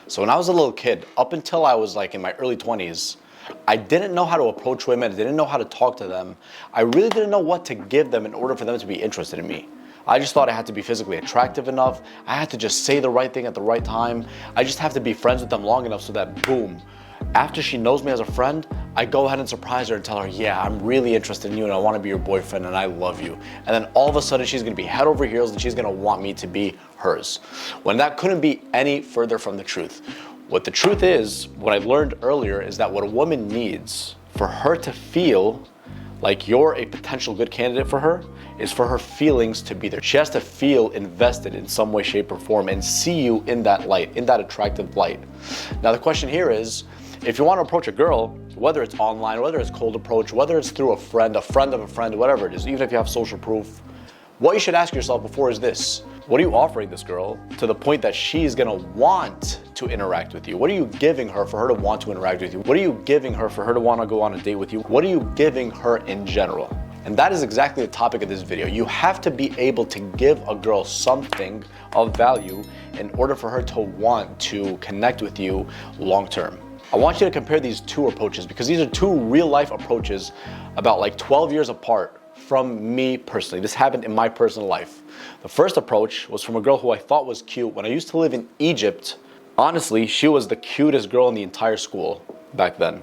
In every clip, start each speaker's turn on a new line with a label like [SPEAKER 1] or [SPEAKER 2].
[SPEAKER 1] So when I was a little kid, up until I was like in my early 20s, I didn't know how to approach women. I didn't know how to talk to them. I really didn't know what to give them in order for them to be interested in me. I just thought I had to be physically attractive enough. I had to just say the right thing at the right time. I just have to be friends with them long enough so that boom, after she knows me as a friend, I go ahead and surprise her and tell her, yeah, I'm really interested in you and I want to be your boyfriend and I love you. And then all of a sudden she's going to be head over heels and she's going to want me to be hers. When that couldn't be any further from the truth. What the truth is, what I learned earlier is that what a woman needs for her to feel like you're a potential good candidate for her is for her feelings to be there. She has to feel invested in some way, shape, or form and see you in that light, in that attractive light. Now the question here is, if you want to approach a girl, whether it's online, whether it's cold approach, whether it's through a friend of a friend, whatever it is, even if you have social proof, what you should ask yourself before is this: what are you offering this girl to the point that she's gonna want to interact with you? What are you giving her for her to want to interact with you? What are you giving her for her to want to go on a date with you? What are you giving her in general? And that is exactly the topic of this video. You have to be able to give a girl something of value in order for her to want to connect with you long term. I want you to compare these two approaches because these are two real life approaches about like 12 years apart from me personally. This happened in my personal life. The first approach was from a girl who I thought was cute. When I used to live in Egypt, honestly, she was the cutest girl in the entire school back then.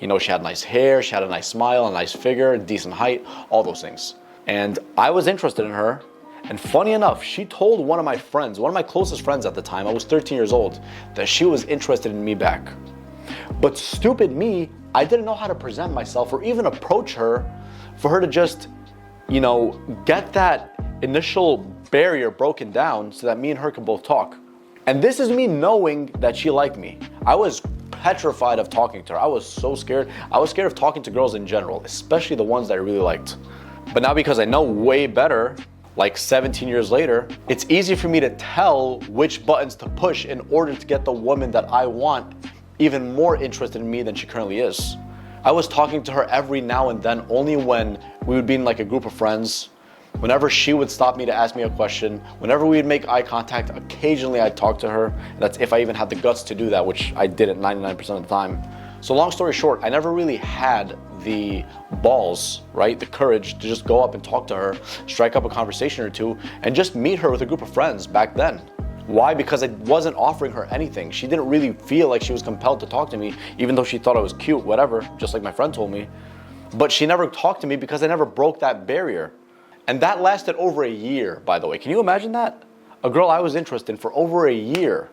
[SPEAKER 1] You know, she had nice hair, she had a nice smile, a nice figure, decent height, all those things. And I was interested in her. And funny enough, she told one of my friends, one of my closest friends at the time, I was 13 years old, that she was interested in me back. But stupid me, I didn't know how to present myself or even approach her for her to just, you know, get that initial barrier broken down so that me and her can both talk. And this is me knowing that she liked me. I was petrified of talking to her. I was so scared. I was scared of talking to girls in general, especially the ones that I really liked. But now because I know way better, like 17 years later, it's easy for me to tell which buttons to push in order to get the woman that I want even more interested in me than she currently is. I was talking to her every now and then, only when we would be in like a group of friends. Whenever she would stop me to ask me a question, whenever we'd make eye contact, occasionally I'd talk to her. That's if I even had the guts to do that, which I didn't 99% of the time. So long story short, I never really had the balls, right? The courage to just go up and talk to her, strike up a conversation or two, and just meet her with a group of friends back then. Why? Because I wasn't offering her anything. She didn't really feel like she was compelled to talk to me, even though she thought I was cute, whatever, just like my friend told me. But she never talked to me because I never broke that barrier. And that lasted over a year, by the way. Can you imagine that? A girl I was interested in for over a year.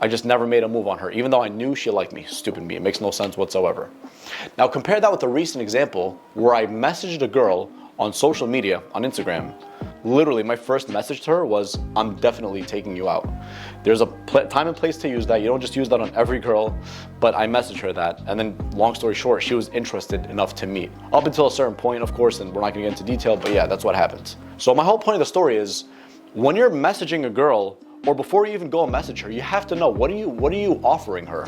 [SPEAKER 1] I just never made a move on her, even though I knew she liked me. Stupid me. It makes no sense whatsoever. Now compare that with a recent example where I messaged a girl on social media, on Instagram. Literally, my first message to her was, I'm definitely taking you out. There's a time and place to use that. You don't just use that on every girl, but I messaged her that. And then long story short, she was interested enough to meet. Up until a certain point, of course, and we're not gonna get into detail, but yeah, that's what happened. So my whole point of the story is, when you're messaging a girl, or before you even go and message her, you have to know, what are you offering her?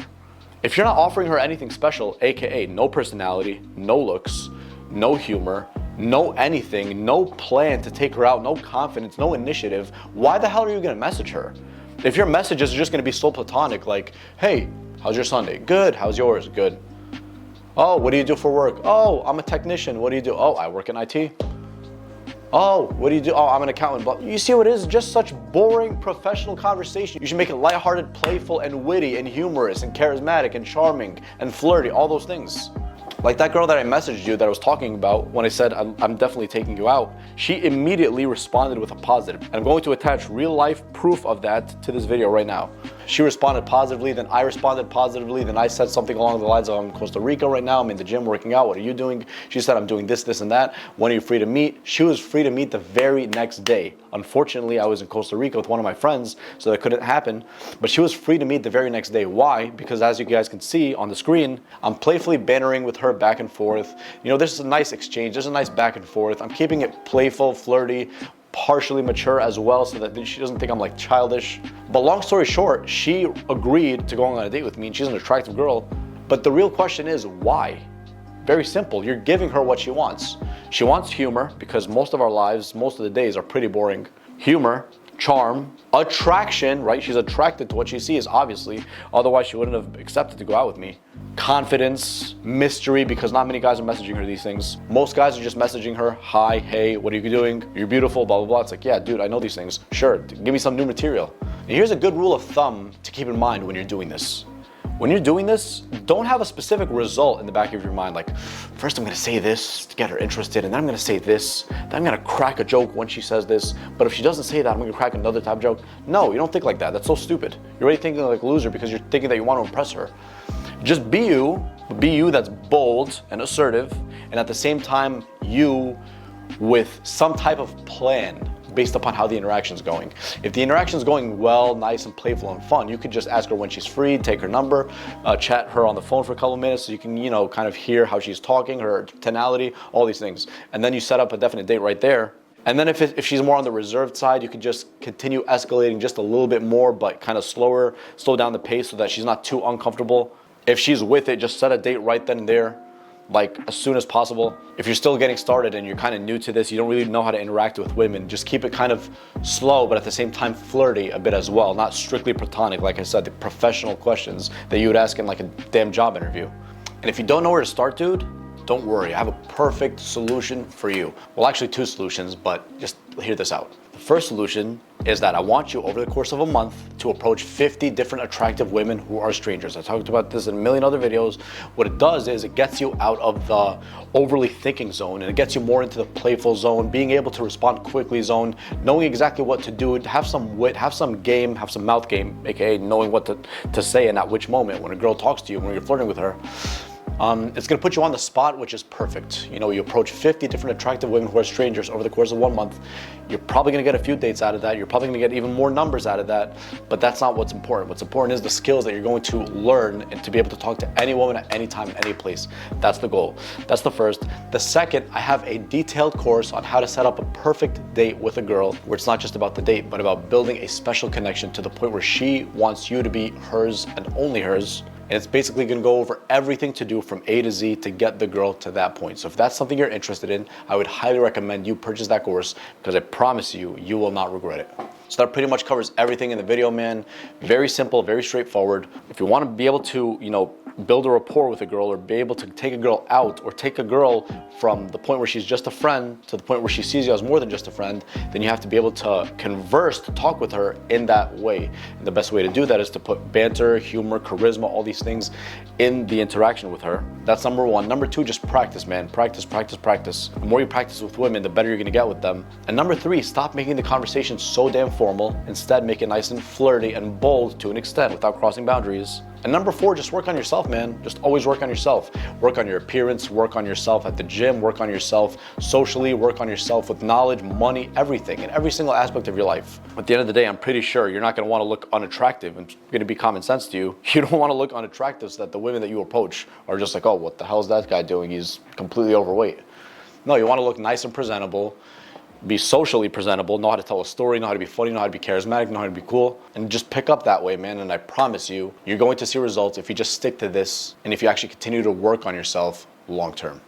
[SPEAKER 1] If you're not offering her anything special, AKA no personality, no looks, no humor, no anything, no plan to take her out, no confidence, no initiative, why the hell are you gonna message her? If your messages are just gonna be so platonic, like, hey, how's your Sunday? Good, how's yours? Good. Oh, what do you do for work? Oh, I'm a technician. What do you do? Oh, I work in IT. Oh, what do you do? Oh, I'm an accountant. But you see what it is? Just such boring professional conversation. You should make it lighthearted, playful, and witty, and humorous, and charismatic, and charming, and flirty, all those things. Like that girl that I messaged you that I was talking about when I said I'm definitely taking you out, she immediately responded with a positive. And I'm going to attach real life proof of that to this video right now. She responded positively, then I responded positively, then I said something along the lines of, I'm in Costa Rica right now, I'm in the gym working out, what are you doing? She said, I'm doing this, this, and that. When are you free to meet? She was free to meet the very next day. Unfortunately, I was in Costa Rica with one of my friends, so that couldn't happen, but she was free to meet the very next day. Why? Because as you guys can see on the screen, I'm playfully bantering with her back and forth. You know, there's a nice exchange, there's a nice back and forth. I'm keeping it playful, flirty, partially mature as well, so that she doesn't think I'm like childish. But long story short, she agreed to going on a date with me, and she's an attractive girl. But the real question is, why? Very simple. You're giving her what she wants. She wants humor, because most of our lives, most of the days are pretty boring. Humor, charm, attraction, right? She's attracted to what she sees, obviously. Otherwise, she wouldn't have accepted to go out with me. Confidence, mystery, because not many guys are messaging her these things. Most guys are just messaging her, hi, hey, what are you doing? You're beautiful, blah, blah, blah. It's like, yeah, dude, I know these things. Sure, give me some new material. And here's a good rule of thumb to keep in mind when you're doing this. When you're doing this, don't have a specific result in the back of your mind. Like, first I'm gonna say this to get her interested, and then I'm gonna say this, then I'm gonna crack a joke when she says this, but if she doesn't say that, I'm gonna crack another type of joke. No, you don't think like that. That's so stupid. You're already thinking like a loser because you're thinking that you want to impress her. Just be you that's bold and assertive, and at the same time, you with some type of plan based upon how the interaction's going. If the interaction's going well, nice and playful and fun, you could just ask her when she's free, take her number, chat her on the phone for a couple of minutes so you can, kind of hear how she's talking, her tonality, all these things. And then you set up a definite date right there. And then if she's more on the reserved side, you can just continue escalating just a little bit more, but kind of slow down the pace so that she's not too uncomfortable. If she's with it, just set a date right then and there, like as soon as possible. If you're still getting started and you're kind of new to this, you don't really know how to interact with women, just keep it kind of slow, but at the same time flirty a bit as well, not strictly platonic. Like I said, the professional questions that you would ask in like a damn job interview. And if you don't know where to start, dude, don't worry, I have a perfect solution for you. Well, actually 2 solutions, but just hear this out. The first solution is that I want you over the course of a month to approach 50 different attractive women who are strangers. I talked about this in a million other videos. What it does is it gets you out of the overly thinking zone, and it gets you more into the playful zone, being able to respond quickly zone, knowing exactly what to do, have some wit, have some game, have some mouth game, aka knowing what to say and at which moment when a girl talks to you, when you're flirting with her. It's gonna put you on the spot, which is perfect. You approach 50 different attractive women who are strangers over the course of 1 month. You're probably gonna get a few dates out of that. You're probably gonna get even more numbers out of that, but that's not what's important. What's important is the skills that you're going to learn and to be able to talk to any woman at any time, any place. That's the goal. That's the first. The second, I have a detailed course on how to set up a perfect date with a girl, where it's not just about the date, but about building a special connection to the point where she wants you to be hers and only hers. And it's basically gonna go over everything to do from A to Z to get the girl to that point. So if that's something you're interested in, I would highly recommend you purchase that course, because I promise you, you will not regret it. So that pretty much covers everything in the video, man. Very simple, very straightforward. If you wanna be able to, build a rapport with a girl, or be able to take a girl out, or take a girl from the point where she's just a friend to the point where she sees you as more than just a friend, then you have to be able to converse, to talk with her in that way. And the best way to do that is to put banter, humor, charisma, all these things in the interaction with her. That's number 1. Number 2, just practice, man. Practice, practice, practice. The more you practice with women, the better you're gonna get with them. And number 3, stop making the conversation so damn formal. Instead, make it nice and flirty and bold to an extent without crossing boundaries. And number 4, just work on yourself, man. Just always work on yourself. Work on your appearance, work on yourself at the gym, work on yourself socially, work on yourself with knowledge, money, everything, in every single aspect of your life. At the end of the day, I'm pretty sure you're not gonna wanna look unattractive, and it's gonna be common sense to you. You don't wanna look unattractive so that the women that you approach are just like, oh, what the hell is that guy doing? He's completely overweight. No, you wanna look nice and presentable, be socially presentable, know how to tell a story, know how to be funny, know how to be charismatic, know how to be cool, and just pick up that way, man. And I promise you, you're going to see results if you just stick to this and if you actually continue to work on yourself long term.